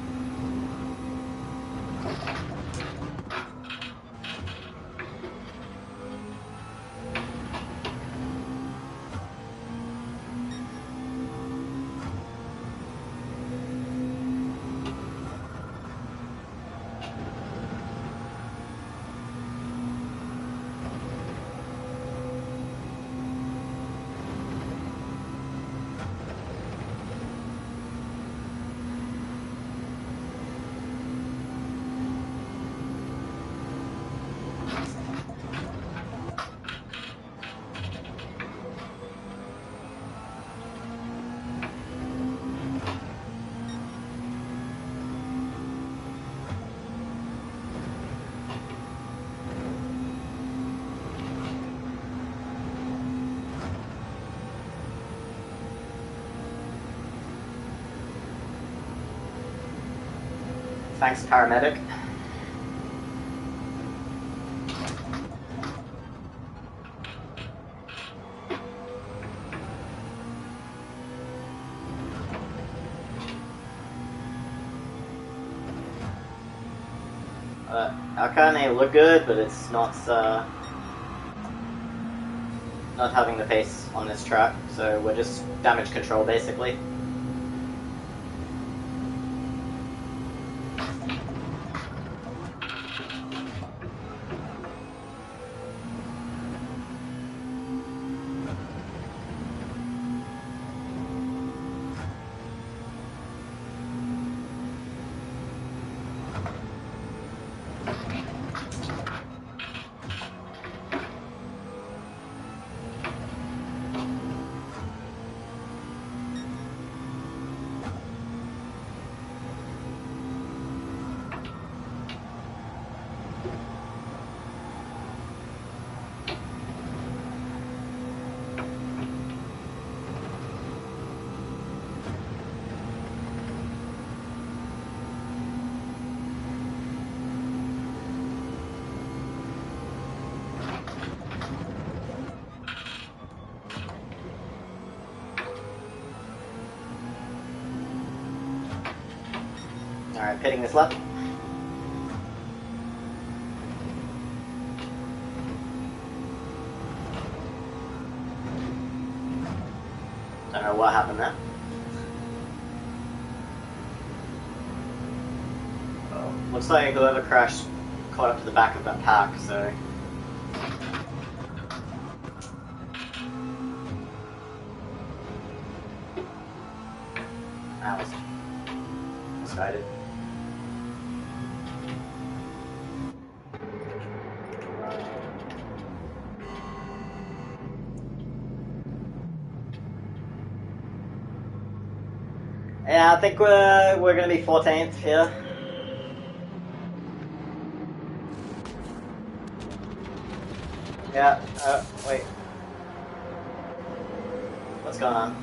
Thanks, paramedic. Our car may look good, but it's not having the pace on this track, so we're just damage control basically. Alright, pitting this left. Don't know what happened there. Well, looks like whoever crashed caught up to the back of that pack, so... That was misguided. Yeah, I think we're gonna be 14th here. Yeah, wait. What's going on?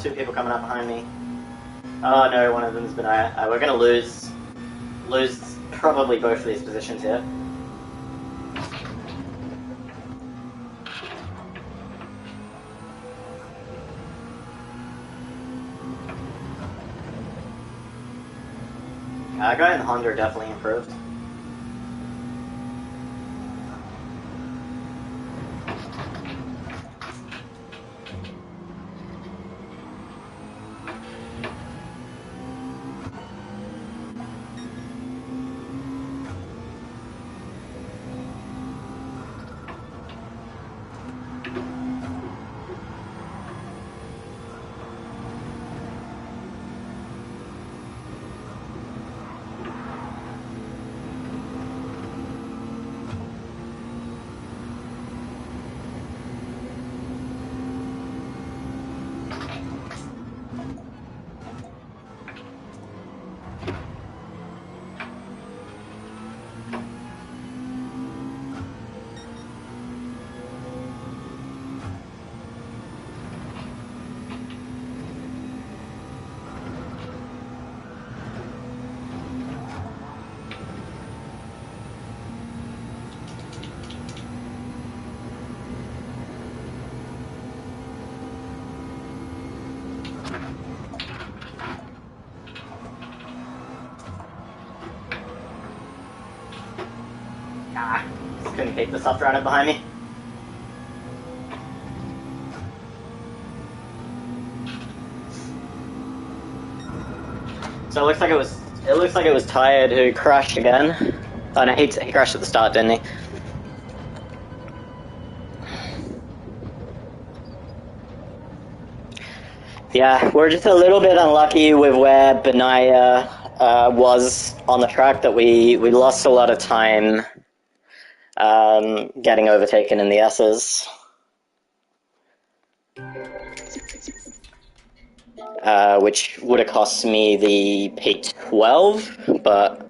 Two people coming up behind me. Oh no, one of them's been out. We're gonna lose probably both of these positions here. Guy in the Honda definitely improved. Just couldn't keep the soft rider behind me. So it looks like it was Tired who crashed again. Oh no, he crashed at the start, didn't he? Yeah, we're just a little bit unlucky with where Benaya was on the track, that we lost a lot of time getting overtaken in the S's. Which would have cost me the P12, but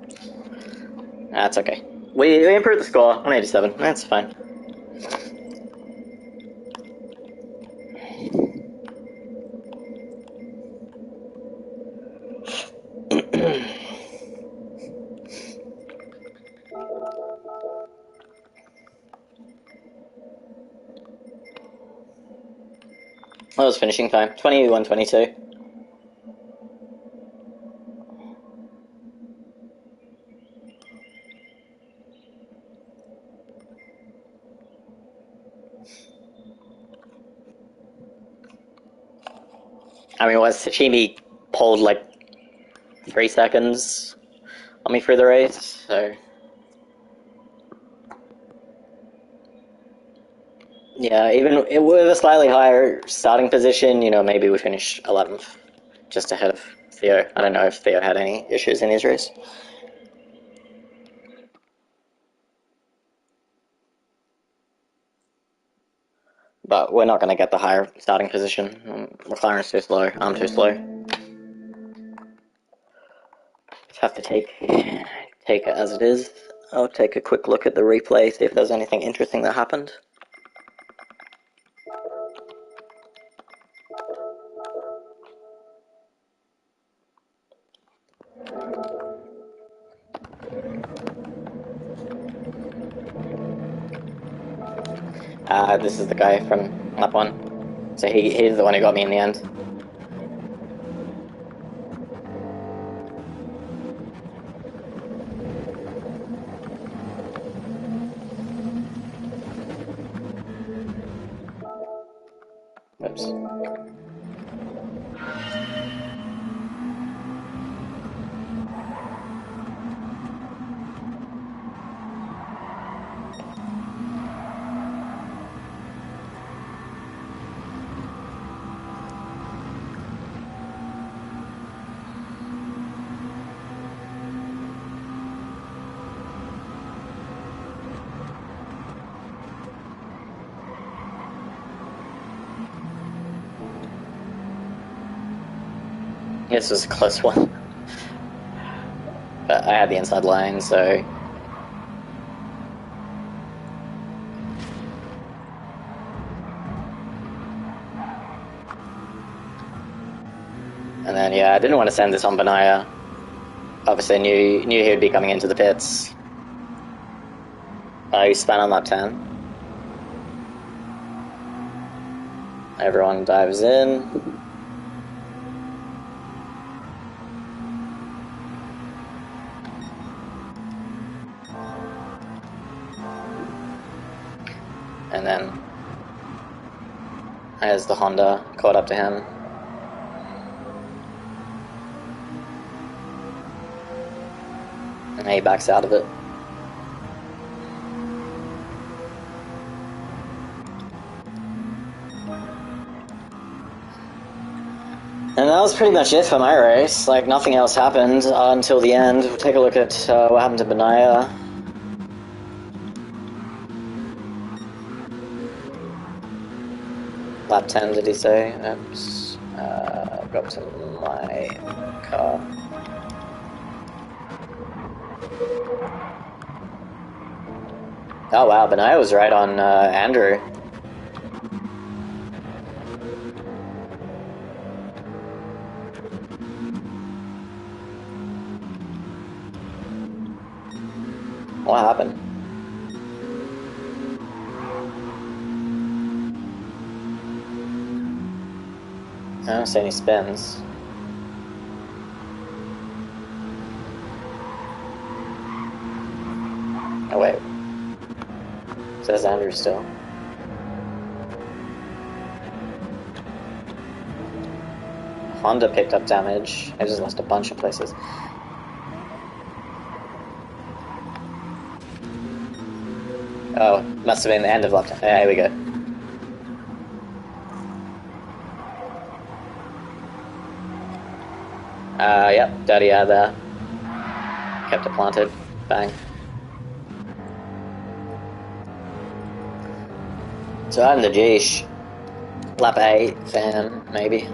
that's okay. We improved the score, 187, that's fine. What was finishing time? 21:22. I mean, was Sashimi pulled like 3 seconds on me through the race, so yeah, even with a slightly higher starting position, you know, maybe we finished 11th, just ahead of Theo. I don't know if Theo had any issues in his race. But we're not going to get the higher starting position. McLaren's too slow. I'm too slow. Just have to take it as it is. I'll take a quick look at the replay, see if there's anything interesting that happened. This is the guy from lap 1. So he's the one who got me in the end. Oops. This was a close one. But I had the inside line, so... And then, yeah, I didn't want to send this on Banaya. Obviously, knew he would be coming into the pits. He spun on lap 10. Everyone dives in. And then, as the Honda caught up to him. And he backs out of it. And that was pretty much it for my race. Like, nothing else happened until the end. We'll take a look at what happened to Banaya. Lap 10, did he say? Oops. Go up to my car. Oh wow, Banaya was right on Andrew. What happened? I don't see any spins. Oh wait. It says Andrew still. Honda picked up damage. I just lost a bunch of places. Oh, must have been the end of lap 10. Yeah, here we go. Yep, Daddy had there. Kept it planted. Bang. So I'm the Jeesh. Lap 8 fan, maybe.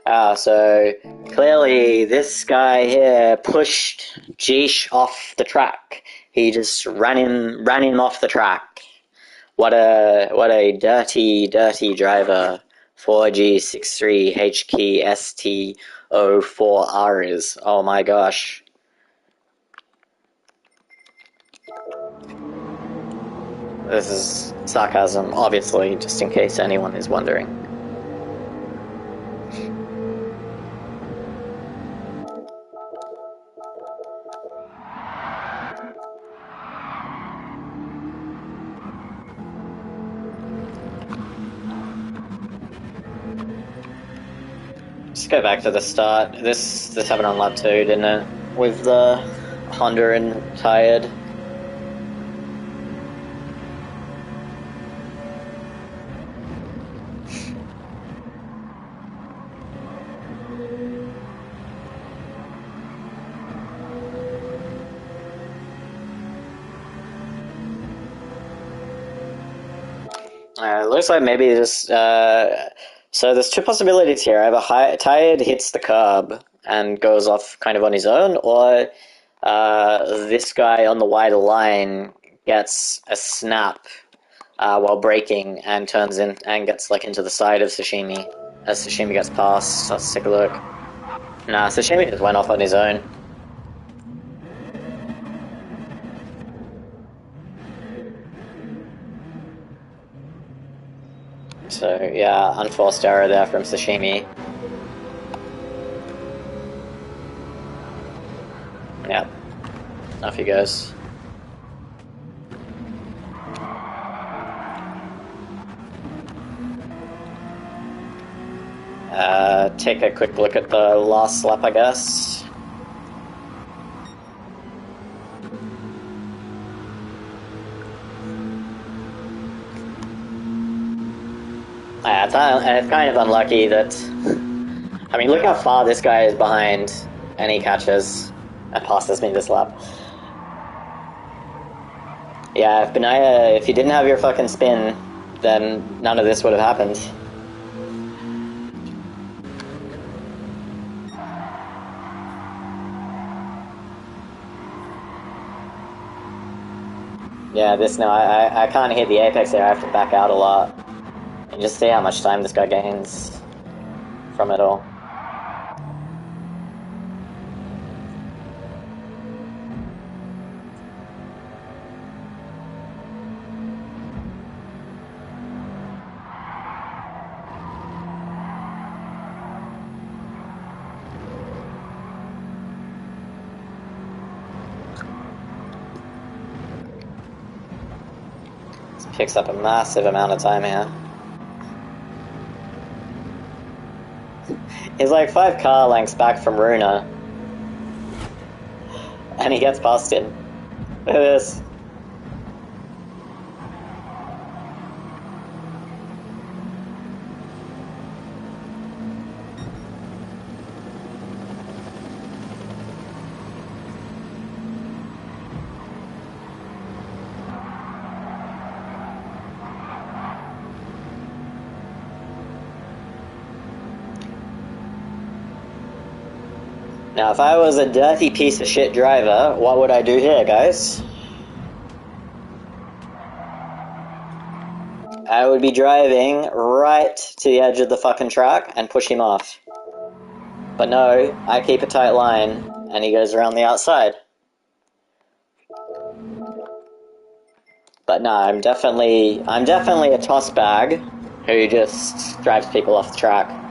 So clearly this guy here pushed Jeesh off the track. He just ran him off the track. What a dirty driver 4G63HKST04R is. Oh my gosh. This is sarcasm, obviously, just in case anyone is wondering. Just go back to the start. This happened on lap 2, didn't it? With the Honda and tired. Looks like maybe just so there's two possibilities here. Either tired hits the curb and goes off kind of on his own, or this guy on the wider line gets a snap while braking and turns in and gets like into the side of Sashimi as Sashimi gets past. Let's take a look. Nah, Sashimi just went off on his own. So yeah, unforced error there from Sashimi. Yep, off he goes. Take a quick look at the last lap, I guess. It's kind of unlucky that... I mean, look how far this guy is behind, and he catches and passes me this lap. Yeah, if you didn't have your fucking spin, then none of this would have happened. Yeah, I can't hit the apex there, I have to back out a lot. And just see how much time this guy gains from it all. This picks up a massive amount of time here. He's like 5 car lengths back from Runa. And he gets past him. Look at this. Now, if I was a dirty piece of shit driver, what would I do here, guys? I would be driving right to the edge of the fucking track and push him off. But no, I keep a tight line, and he goes around the outside. But no, I'm definitely a toss bag who just drives people off the track.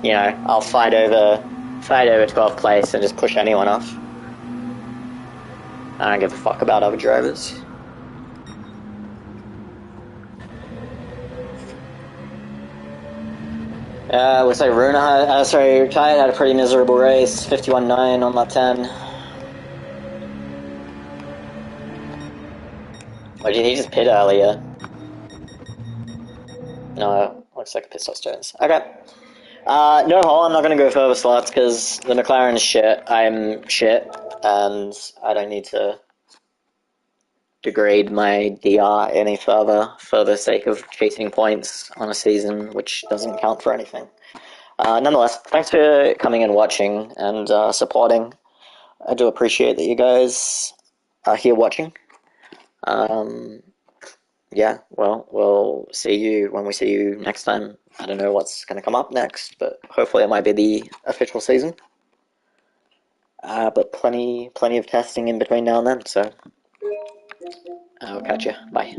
You know, I'll fight over 12th place and just push anyone off. I don't give a fuck about other drivers. Looks like Runa, Tired had a pretty miserable race, 51.9 on lap 10. Or did he just pit earlier? No, looks like a pit stop Stones. Okay. No hole, I'm not going to go further slots because the McLaren is shit, I'm shit, and I don't need to degrade my DR any further for the sake of chasing points on a season which doesn't count for anything. Nonetheless, thanks for coming and watching and supporting. I do appreciate that you guys are here watching. Yeah, well, we'll see you when we see you next time. I don't know what's going to come up next, but hopefully it might be the official season. But plenty of testing in between now and then, so I'll catch you. Bye.